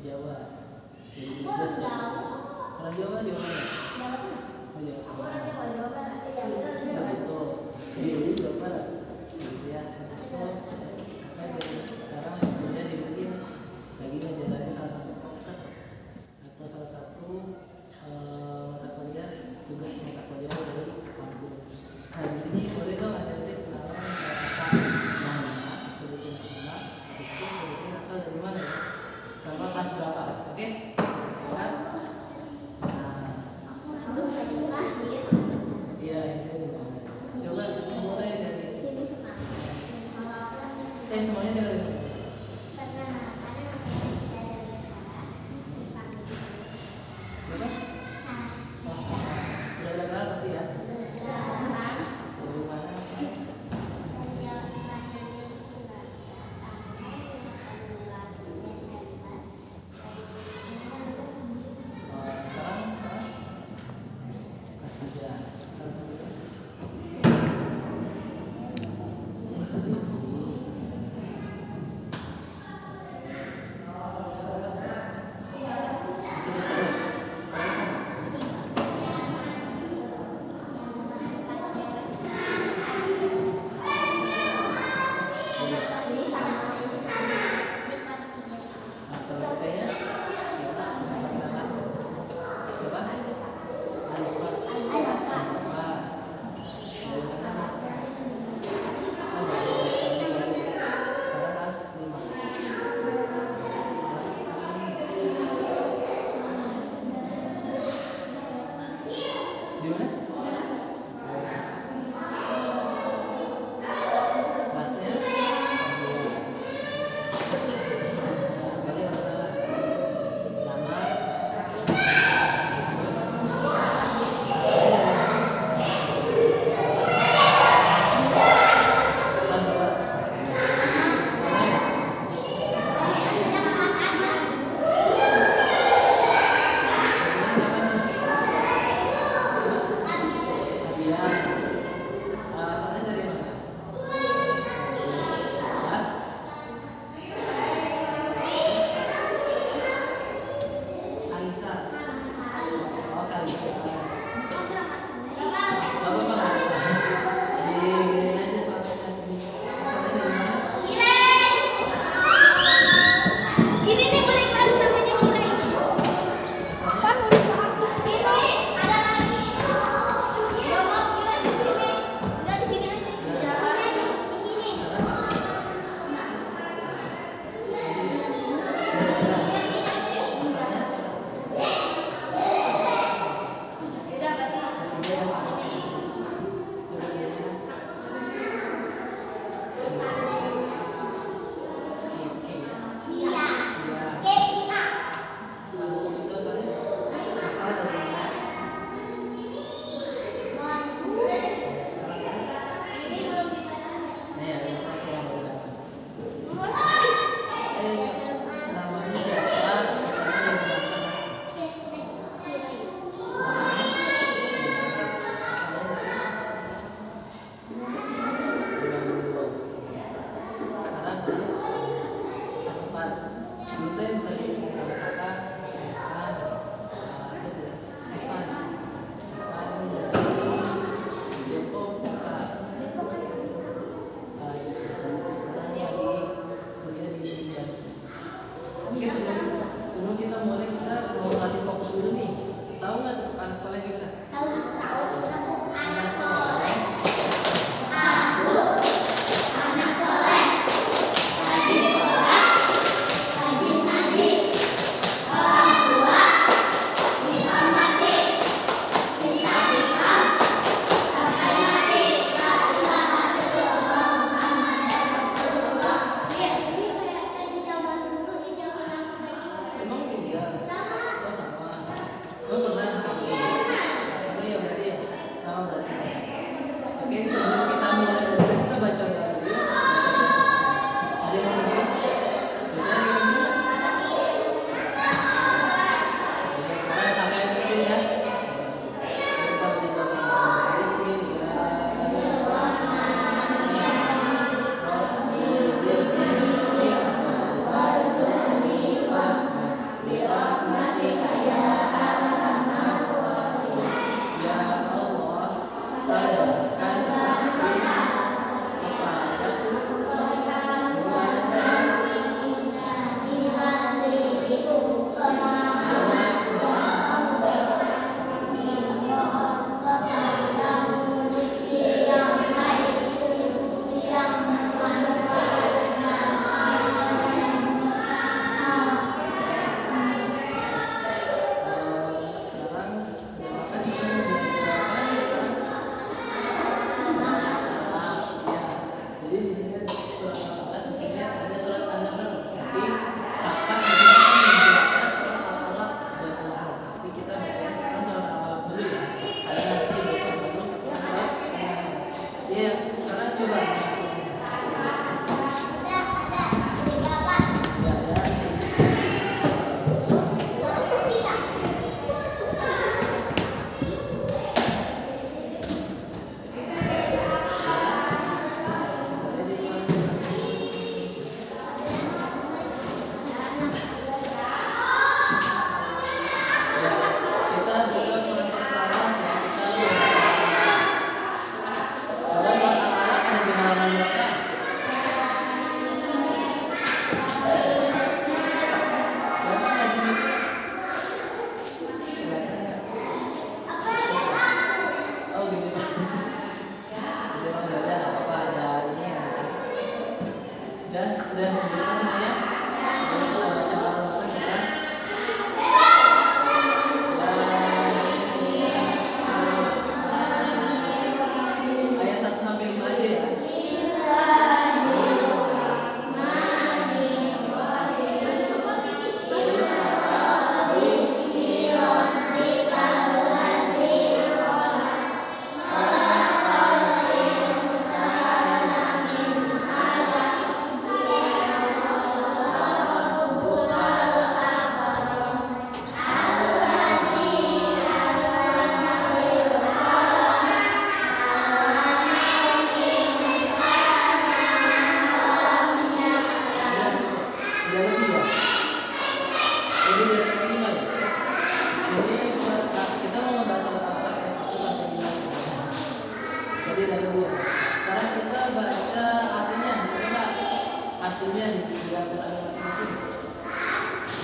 Jawa. Jadi tugas orang Jawa di mana? Jawa Tengah. Oh Jawa Aku orang Jawa, Jawa Barat. Iya, betul. Di Jawa Barat. Ya, itu kakak sekarang kuliah di UIN lagi ngejalanin salah satu proker atau salah satu mata kuliah, tugas mata kuliah dari kampus. Nah di sini boleh dong ada kenalan nama, sebutin nama, habis itu sebutin asal dari mana ya, sama kelas berapa, oke? Nah, iya ini coba mulai dari semuanya dari sini. Rajin, Jadi dari yang kelima ya. Jadi kita mau membahas surat Al-Falaq ayat 1 sampai 5 sebenarnya. Jadi dari dulu. Sekarang kita baca artinya. Coba artinya di antara masing-masing.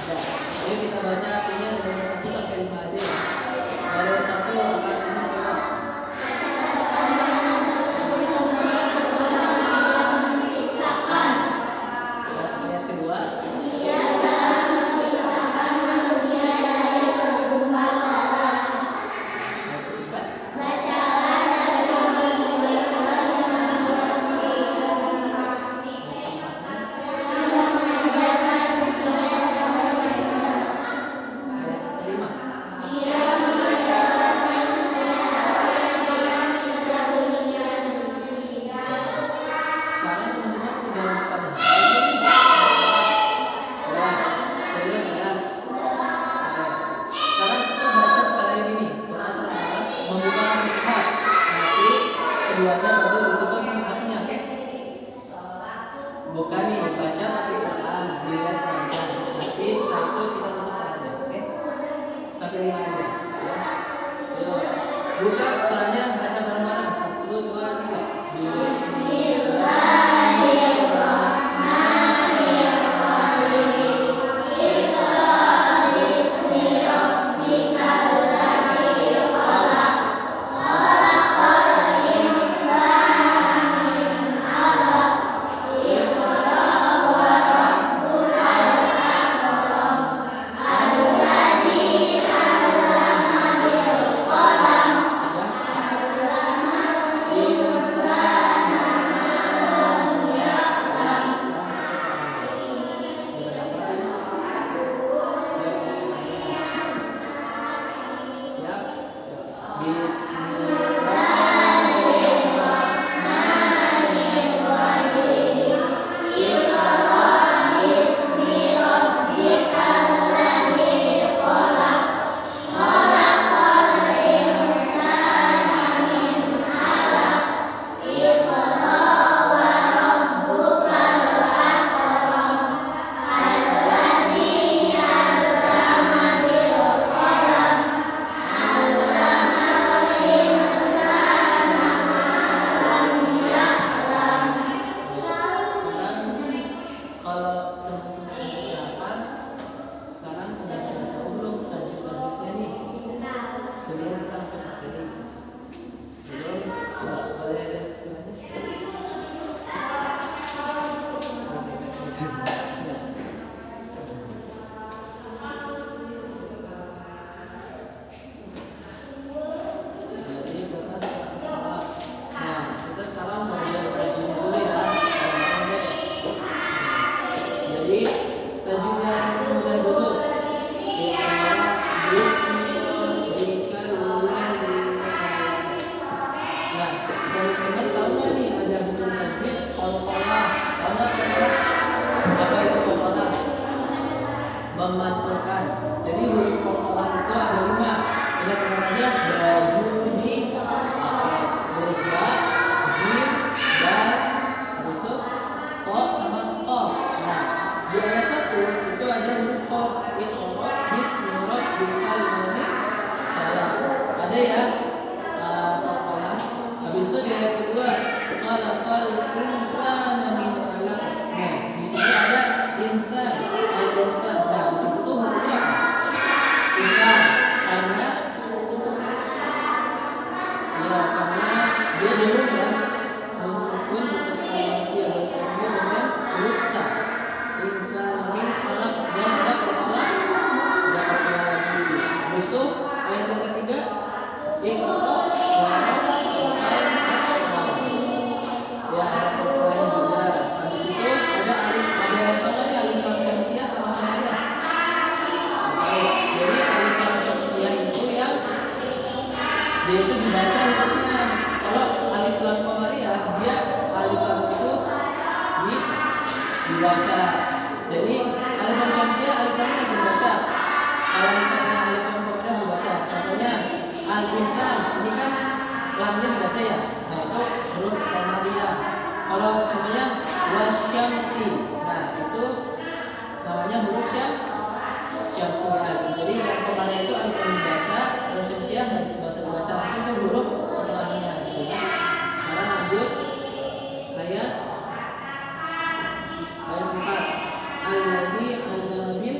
Ada. Jadi kita baca artinya dari 1 sampai 5 aja. Dari ayat 1 apa artinya coba? Ayat kedua. Ayat ketiga. Ayat kelima. Sekarang teman-teman udah pada udah serius ya. Sekarang kita baca sekali ini. Kita sekarang membuka mushaf. Nanti keduanya baru ditutup mushafnya, oke? Bukan nih baca tapi Quran dilihat pelan-pelan. Nanti setelah itu kita tutup Qurannya, oke? Sampai 5 aja. Ya. Tuh. Buka Qurannya, baca bareng-bareng. 1, 2, 3. Siap? Sekarang kalau teman-teman udah hafal, sekarang udah pada tahu belum tajuk-tajuknya nih? Sebelum kita masuk materi. Belum? Coba boleh lihat aja. Jadi kita sekarang, nah kita sekarang belajar tajuknya dulu ya. Jadi tajuk yang mudah dulu. Nah, teman-teman tahu nggak nih ada hukum tajwid qalqalah? Tahu nggak teman-teman? Apa itu qalqalah? Memantulkan. Jadi huruf qalqalah itu ada 5. Ingat namanya baju di pakai huruf ba, jim, dal, habis itu ko sama qaf. Nah, di ayat 1 itu ada huruf qaf. Iqra bismi rabbikal ladzi khalaq. Ada ya? Qalqalah. Habis itu di ayat kedua khalaqal insana min 'alaq. Nah, di sini ada insan, al-insan. Nah, di situ tuh hurufnya apa? Insan. Karena dia dulu ya mensukun dia bertemu dengan huruf sa. Insan min 'alaq. Dan ada qalqalah. Ada qalqalah lagi. Habis itu ayat yang ketiga Iqra ya ada qalqalah juga. Habis itu ada yang tahu tadi alif lam syamsiah sama qamariyah. Jadi alif lam syamsiah itu yang dia itu dibaca hurufnya. Kalau alif lam qamariyah dia alif lam itu dibaca. Jadi alif lam syamsiah alif lamnya masih dibaca. Kalau misalnya alif lam qamariyah dibaca. Contohnya al-insan ini kan lamnya dibaca ya. Nah itu huruf qamariyah. Kalau contohnya wasyamsi, nah itu namanya huruf syamsiah. Syamsiah. Jadi yang kemarin itu alif lam dibaca, yang Syamsiah nggak usah dibaca langsung ke huruf setelahnya. Gitu kan? Sekarang lanjut ayat 4. Alladzi 'allama bil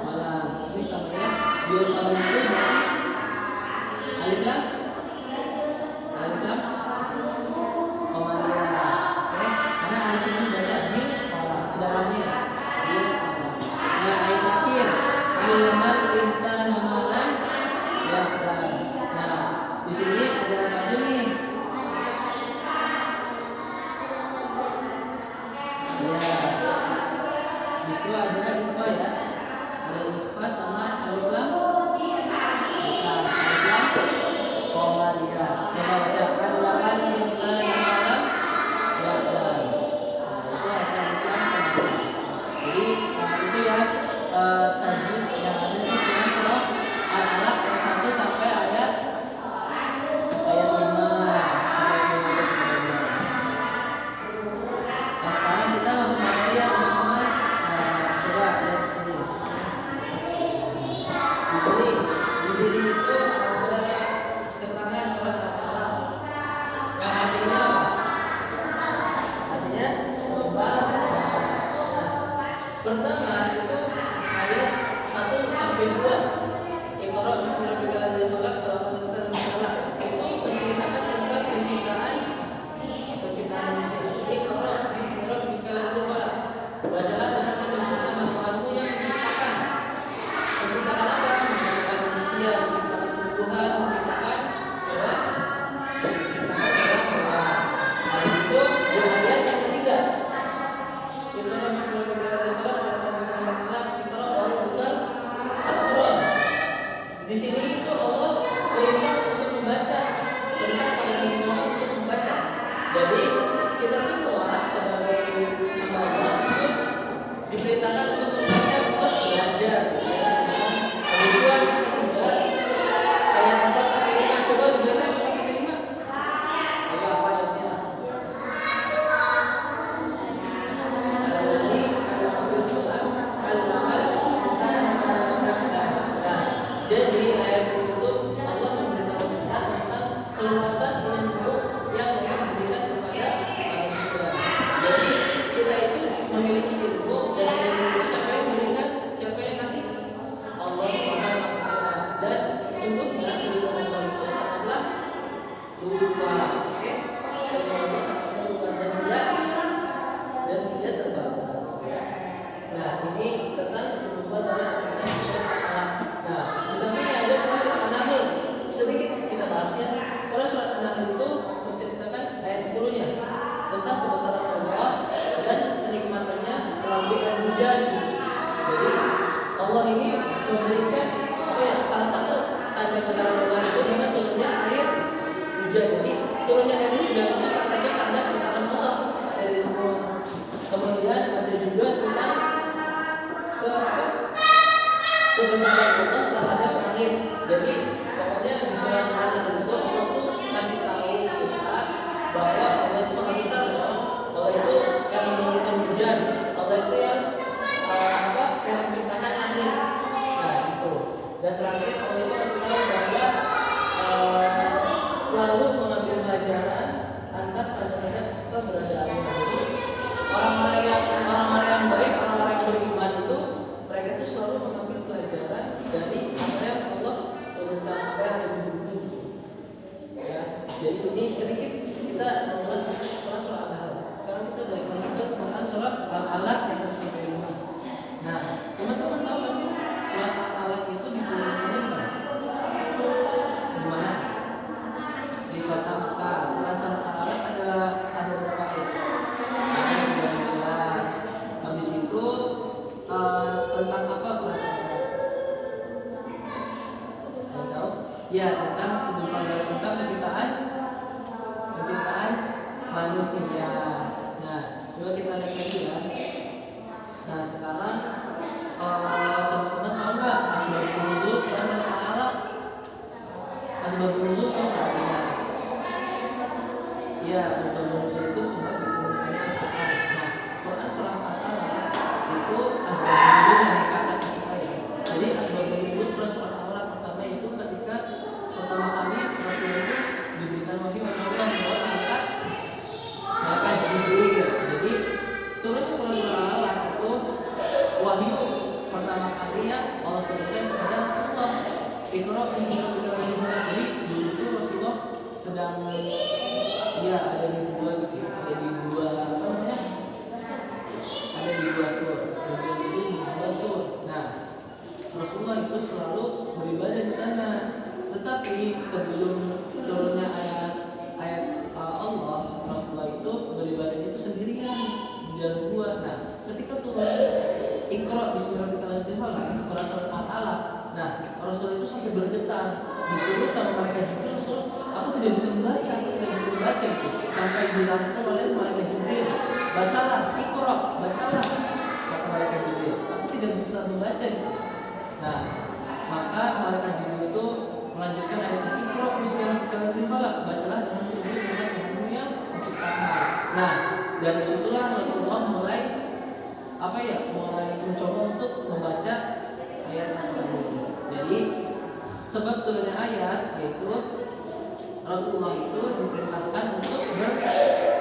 qalam. Ini sama ya. Bil qalam itu berarti alif lam qamariyah. Oke? Karena alif ini baca bil qalam, ada lamnya. Bil qalam. Nah, ayat terakhir, 'allamal insana ma lam ya'lam. Nah, di sini ada apa aja nih? Ya. Di situ ada ikhfa ya. Ada ikhfa sama alif lam. Bukan, alif lam qamariyah. Coba baca 'allamal insana ma lam ya'lam. Nah, itu ada alif lam qamariyah. Jadi itu ya tajwid yang ada di dalam surah Al-Alaq ayat 1 sampai ayat 5 sampai 5. Nah, sekarang kita masuk materi ya teman-teman. Coba lihat di sini. Di sini itu ada keterangan surat Al-Alaq yang artinya apa? Artinya sumber. Pertama itu ayat 1 sampai 2. Iqra bismi rabbikal ladzi khalaq, khalaqal insana min 'alaq. Itu menceritakan tentang penciptaan manusia. Iqra bismi rabbikal ladzi khalaq. Bacalah dengan menyebut nama Tuhanmu yang menciptakan. Menciptakan apa? Menciptakan manusia, menciptakan tumbuhan, menciptakan hewan, menciptakan hewan. Habis itu di ayat yang ketiga. Iqra bismi rabbikal ladzi khalaq, khalaqal insana min 'alaq. Iqra wa rabbukal akram. Di sini itu Allah perintah untuk membaca, perintah pada Nabi Muhammad untuk membaca. Jadi kita semua sebagai hamba Allah itu diperintahkan untuk membaca, untuk belajar. Kemudian ketiga ayat 4 sampai 5, coba dibaca 4 sampai 5. Ayo apa ayatnya? Alladzi 'allama bil qalam, 'allamal insana ma lam ya'lam. Nah, jadi ayat itu Allah memberitahu kita tentang keluasan ilmu yang Allah berikan kepada manusia. Jadi kita itu memiliki ilmu, dan ilmu itu siapa yang berikan? Siapa yang kasih? Allah Subhanahu wa taala. Dan sesungguhnya ilmu Allah itu sangatlah luas, oke? Ilmu Allah sangatlah luas dan tidak terbatas. Nah, ini tentang keseluruhan dari Al-Quran. Nah, di sampingnya ada Quran surat An-Nahl. Sedikit kita bahas ya. Quran surat An-Nahl itu menceritakan ayat 10-nya tentang kebesaran Allah dan kenikmatannya melalui air hujan. Jadi Allah ini memberikan salah satu tanda kebesaran Allah itu dengan turunnya air hujan. Jadi turunnya air hujan itu salah satu tanda kebesaran Allah ada di semua. Kemudian ada juga tentang kebesaran Allah terhadap langit. Jadi pokoknya di surat An-Nahl itu Allah tuh kasih tahu kita bahwa Allah itu maha besar loh. Allah itu yang menurunkan hujan. Allah itu yang yang menciptakan langit. Nah itu. Dan terakhir Allah itu kasih tahu bahwa selalu mengambil pelajaran antar tanda-tanda keberadaannya. Jadi orang-orang yang baik, orang-orang yang beriman itu mereka itu selalu mengambil pelajaran dari apa yang Allah turunkan, apa yang ada di bumi. Ya, jadi ini sedikit kita mengulas Quran surat Al-Nahl. Sekarang kita balik lagi ke Quran surat Al-Alaq ayat 1 sampai 5. Nah, teman-teman tahu nggak sih surat Al-Alaq itu diturunkan di mana? Di mana? Di kota Mekah. Quran surat Al-Alaq ada berapa ayat? Ada 19. Habis itu tentang apa Quran surat Al-Alaq? Ada tahu? Ya, tentang tentang penciptaan manusia. Nah, coba kita lihat lagi ya. Nah, sekarang teman-teman tahu nggak asbabun nuzul Quran surat Al-Alaq? Asbabun nuzul tahu nggak artinya? Iya, asbabun nuzul itu sebab diturunkannya Al-Quran. Nah, Quran surat Al-Alaq itu asbabun nuzul yang dikatakan kasih sayang. Jadi kali yang Allah turunkan kepada Rasulullah. Iqra bismi rabbikal ladzi khalaq. Jadi dulu itu Rasulullah sedang ya ada di dua gitu, ada di dua apa namanya? Ada di dua tur. Bagian ini di dua tur. Nah, Rasulullah itu selalu beribadah di sana. Tetapi sebelum turunnya ayat Allah, Rasulullah itu beribadahnya itu sendirian di dalam gua. Nah, ketika turun Iqra bismi rabbikal ladzi khalaq, surat Al-Alaq. Nah, Rasulullah itu sampai bergetar, disuruh sama malaikat Jibril, aku tidak bisa membaca, itu. Sampai dirangkul oleh malaikat Jibril, bacalah Iqra, bacalah, kata malaikat Jibril, aku tidak bisa membaca itu. Nah, maka malaikat Jibril itu melanjutkan ayat Iqra bismi rabbikal ladzi khalaq, bacalah dengan ilmu yang menciptakan. Nah, dari situlah Rasulullah mulai mencoba untuk membaca ayat Al-Quran ini. Jadi sebab turunnya ayat yaitu Rasulullah itu diperintahkan untuk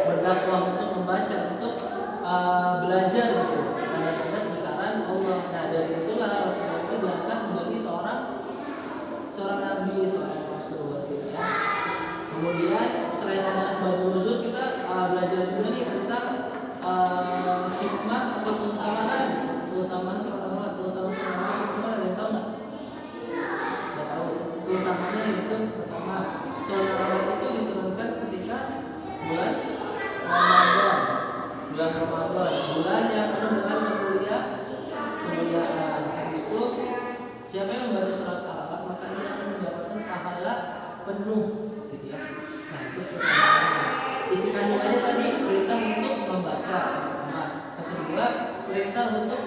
berdakwah, untuk membaca, untuk belajar gitu tanda-tanda kebesaran Allah. Nah, dari situlah Rasulullah itu diangkat menjadi seorang nabi, seorang rasul gitu ya. Kemudian selain ada asbabun nuzul, kita belajar juga nih tentang hikmah atau keutamaan surat Al-Alaq. Keutamaan surat Al-Alaq itu ada yang tahu nggak? Nggak tahu. Keutamaannya itu pertama, surat Al-Alaq itu diturunkan ketika bulan Ramadan, bulan yang penuh dengan kemuliaan. Habis itu siapa yang membaca surat Al-Alaq maka dia akan mendapatkan pahala penuh, gitu ya. Nah, itu keutamaannya. Isi kandungannya tadi perintah untuk membaca. Yang kedua, perintah untuk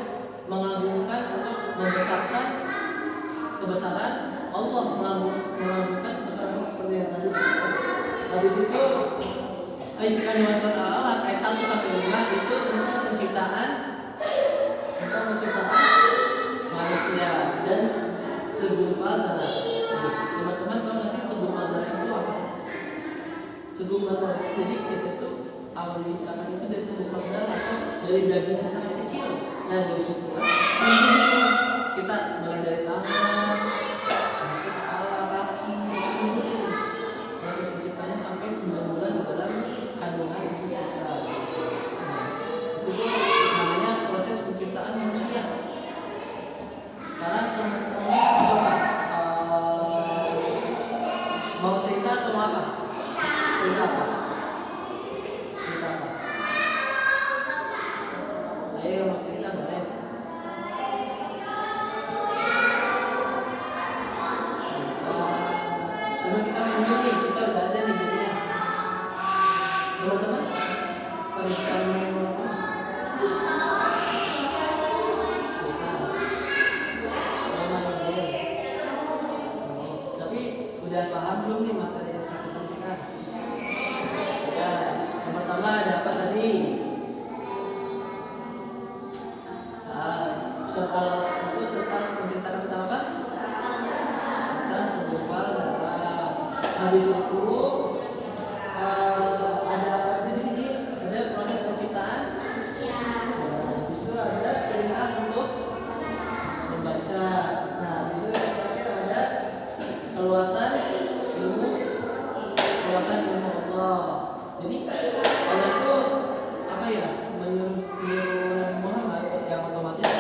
mengagungkan atau membesarkan kebesaran Allah, mengagungkan kebesaran Allah seperti yang tadi. Habis itu isi kandungan surat Al-Alaq ayat 1 sampai 5 itu tentang penciptaan manusia dan segumpal darah. Teman-teman tahu nggak sih segumpal darah itu apa? Segumpal darah itu jadi kita itu awal diciptakan itu dari segumpal darah atau dari daging yang sangat kecil. Nah, dari situlah kita mulai dari tangan, habis itu kepala, kaki, tubuh tuh proses penciptanya sampai 9 bulan dalam kandungan ibu kita. Nah, itu tuh namanya proses penciptaan manusia. Sekarang teman-teman coba mau cerita atau mau apa? Cerita apa? Ayo mau cerita boleh. Coba kita main game nih, kita udah ada nih gamenya. Teman-teman, pada bisa main apa? Bisa. Mau main game. Tapi udah paham belum nih materi yang kita sampaikan? Ya, yang pertama ada apa tadi? Kalau itu tentang menceritakan tentang apa? Tentang segumpal darah. Habis itu ada apa aja di sini? Ada proses penciptaan. Habis itu ada perintah untuk membaca. Nah, habis itu terakhir ada keluasan ilmu Allah. Jadi Allah itu apa ya? Menyuruh Muhammad yang otomatis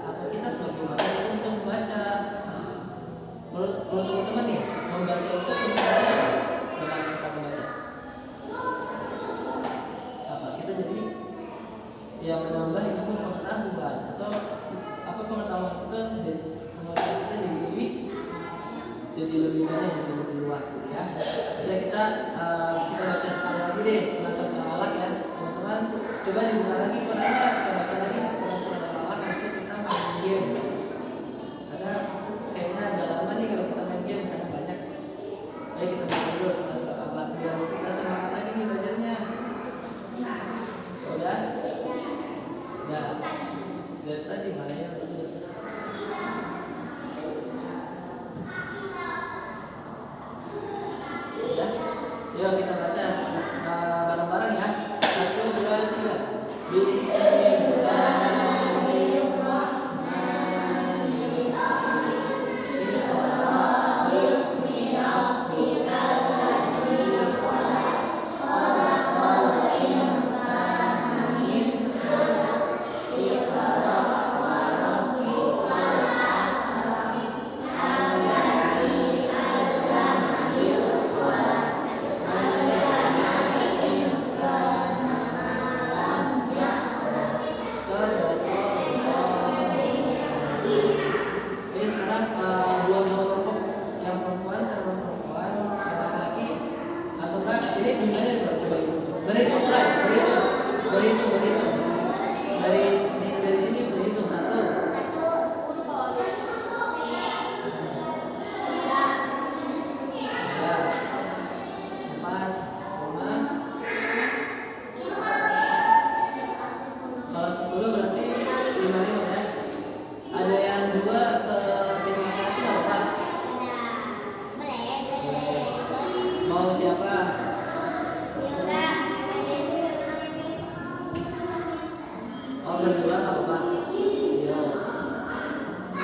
atau kita sebagai umat untuk membaca. Menurut teman-teman nih, membaca itu dengan kita membaca apa? Kita jadi ya menambah ilmu pengetahuan atau apa pengetahuan kita membaca kita jadi lebih banyak, jadi lebih luas gitu ya. Jadi kita baca sekali lagi deh surat Al-Alaq ya teman-teman. Coba dibuka lagi Qurannya, kita baca lagi surat Al-Alaq. Habis itu kita main game. Karena kayaknya agak lama nih kalau kita main game karena banyak. Ayo kita baca dulu surat Al-Alaq biar kita semangat lagi nih belajarnya. Udah? Udah. Dari tadi mana yang terus? Yuk kita baca bareng-bareng ya. 1, 2, 3. Bismillah.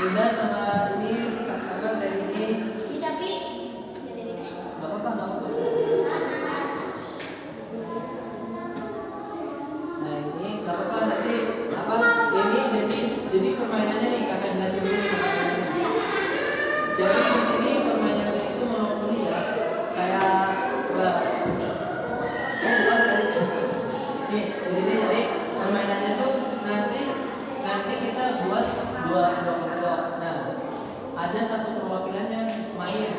Beda sama ini apa dari ini. Tapi Gak apa-apa, gak apa-apa. Nah ini gak apa-apa nanti apa ini jadi permainannya nih kakak jelasin dulu nih permainannya. Jadi di sini permainannya itu monopoli ya, kayak nih di sini jadi permainannya tuh nanti kita buat dua kelompok. Nah ada satu perwakilan yang main.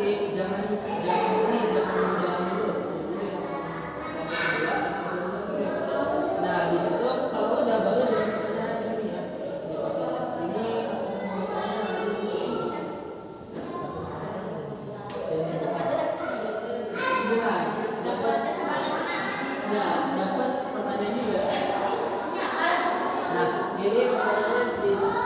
aktif, jangan jalan dulu. Nah, di situ kalau udah baru jangan pertanyaan di sini ya. Ini semuanya di sini. Bukan, dapat pertanyaan juga. Nah, jadi pertanyaan di sini.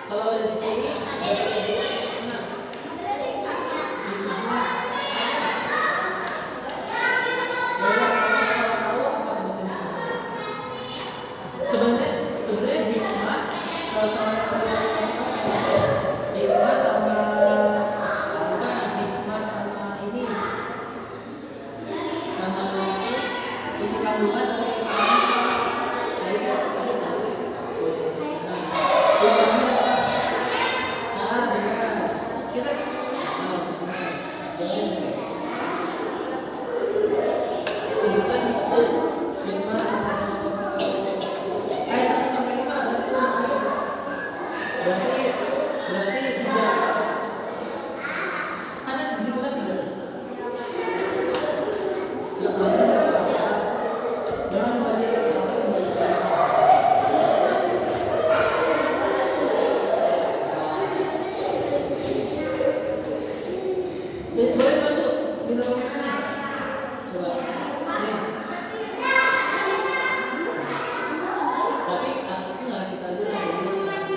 Kalau ada di sini, nah, sebenarnya hikmah kalau hikmah sama bukan hikmah sama ini sama isi kandungan atau hikmahnya sama. Jadi kita kasih tahu. Nah, hikmahnya apa? Nah, benar. Kita sebutkan hikmah ayat 1 sampai 5 berarti semuanya berarti 3 karena disebutkan 3 ya jangan membaca boleh bantu minta tolong coba nih. Tapi aku nggak kasih tahu dulu hadiahnya tetap di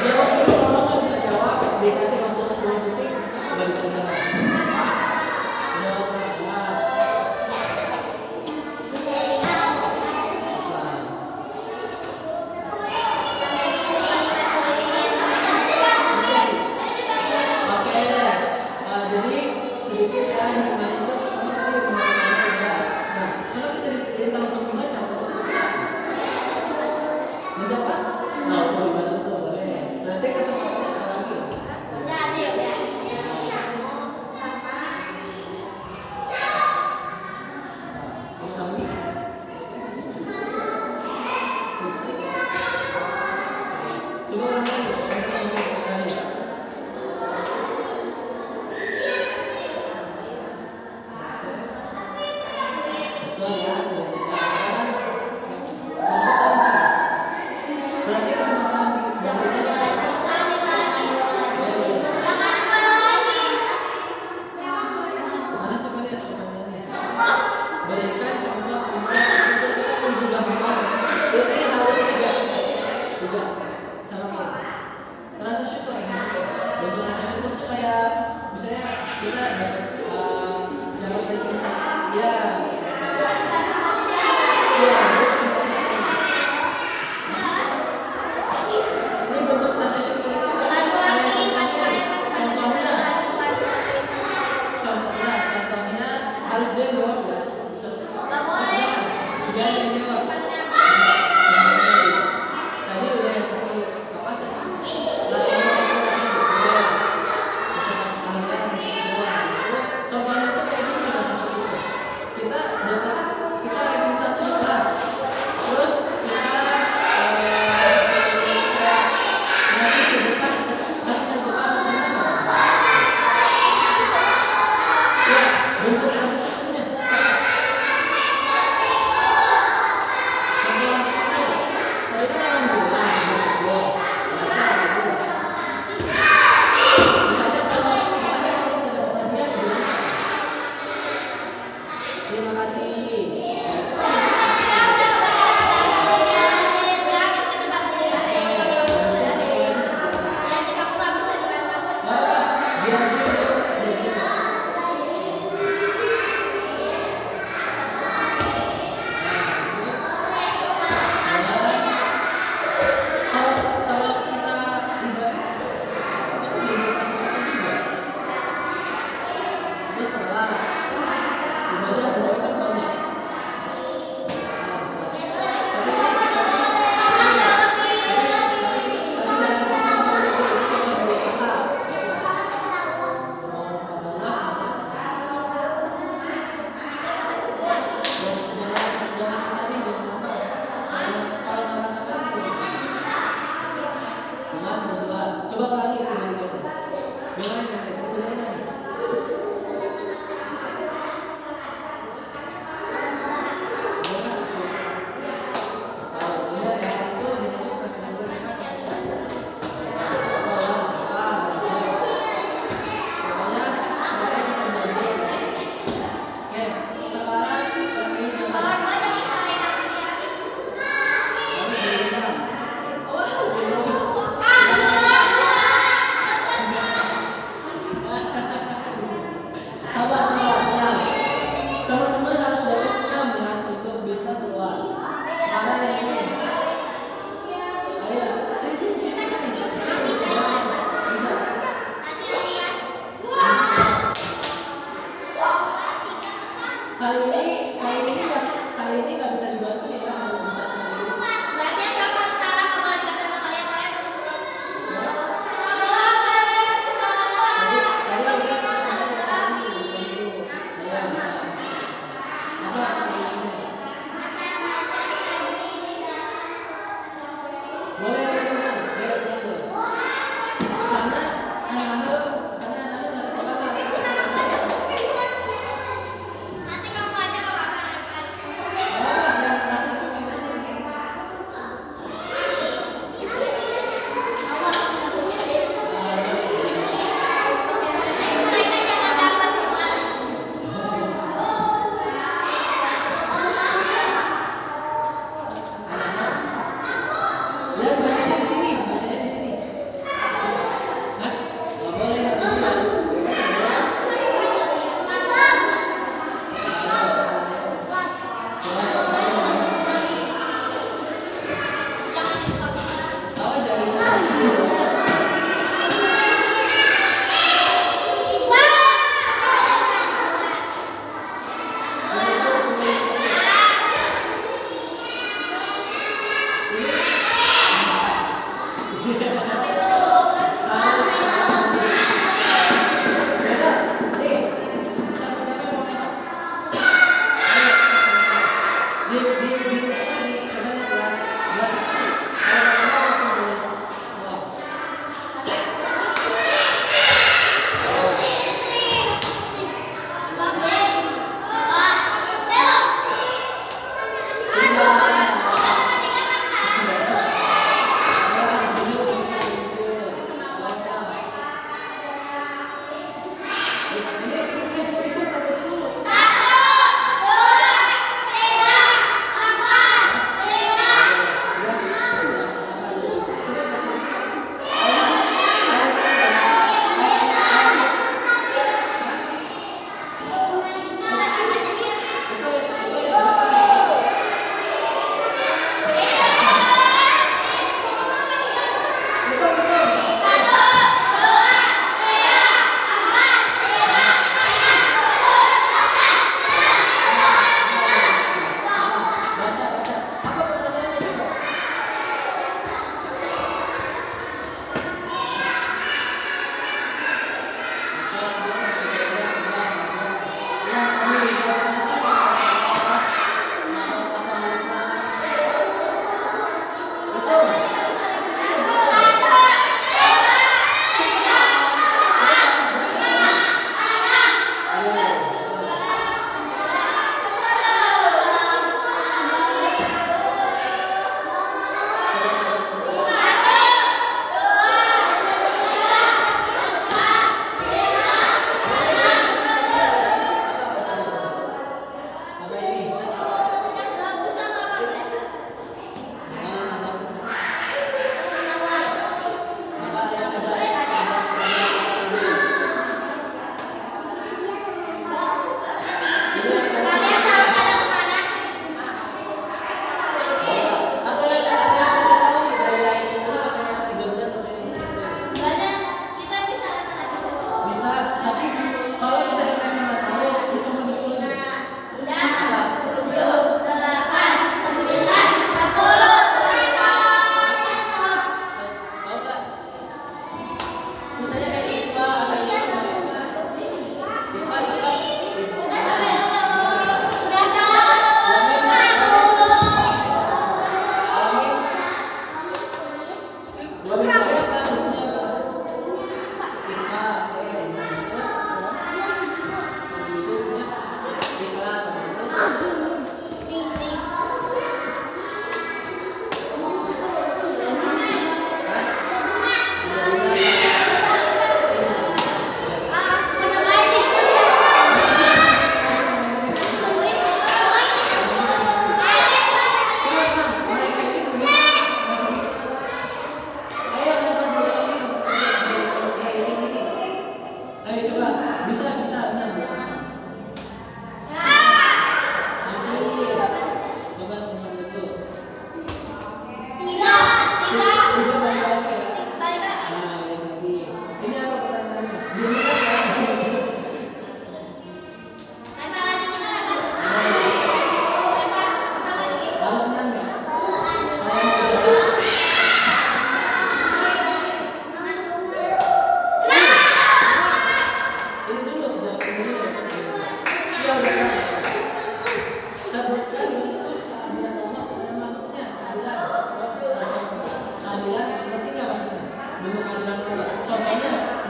dia waktu itu kalau nggak bisa jawab dikasih waktu 10 detik nggak bisa jawab. Jadi sedikit ya hikmah itu tadi kemarin ya. Nah, kalau kita diperintah untuk membaca otomatis kita mendapat boleh bantu tuh boleh. Berarti kesempatannya sekali lagi. Coba ulang lagi. Betul ya, berarti kesempatan mana coba lihat pertanyaannya. Berikan contoh untuk kita pun juga ini harus tiga sama rasa syukur ya. Bentuk rasa syukur itu kayak misalnya kita dapat ranking ya. Ini bentuk rasa syukur itu contohnya harus dia jawab ya. Dia yang jawab. Tadi udah yang satu apa tadi? Contohnya itu kayak gini rasa syukur. Kita ranking 1 di kelas. Terus kita ngasih sedekah ke teman. Ya, bentuk rasa syukurnya. Contoh rasa syukur. Tadi kan alhamdulillah bersyukur. Misalnya kalau kita dapat hadiah gimana? Terima kasih. Kalau kita ibadah itu juga itu salah ibadah boleh kan banyak. Coba lagi dengan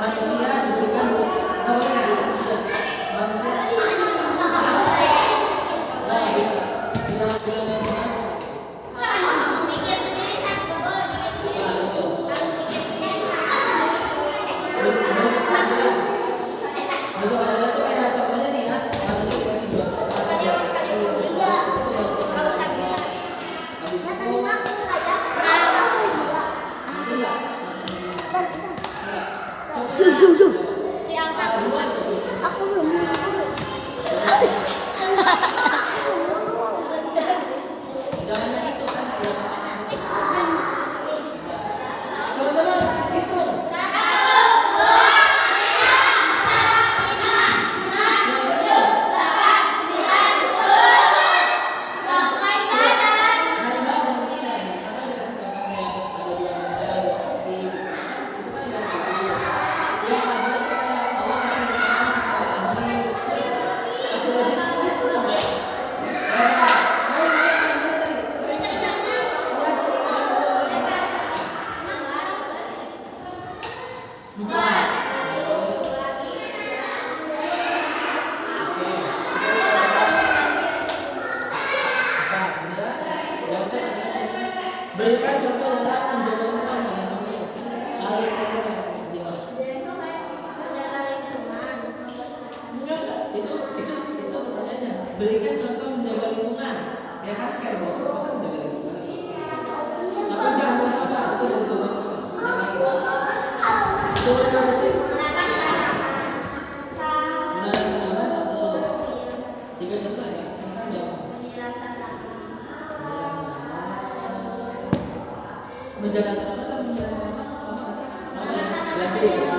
manusia diberikan manusia bisa kita lakukan yang benar. Bikin sendiri satu boleh bikin sendiri. Harus bikin sendiri. Bentuk adalah itu kayak contohnya nih ya, manusia dikasih dua. Kalau bisa. Habis Ya itu tadi aku ada. nanti nggak Zoom. Si angkat. Aku belum. jangannya itu kan teman-teman hitung. Berikan contoh dalam menjaga lingkungan dengan manusia. Harus ada dia. Jaga lingkungan. Enggak. Itu pertanyaannya. Berikan contoh menjaga lingkungan. Ya kan kayak bawa sampah kan menjaga lingkungan. Tapi jangan bawa sampah. Itu satu contoh. Itu mereka berarti Menanam tanaman. menanam tanaman satu. 3 contoh ya. Kan jawab. Menyiram tanaman. Menjaga tanaman sama menyiram tanaman sama nggak sih? Sama ya. Berarti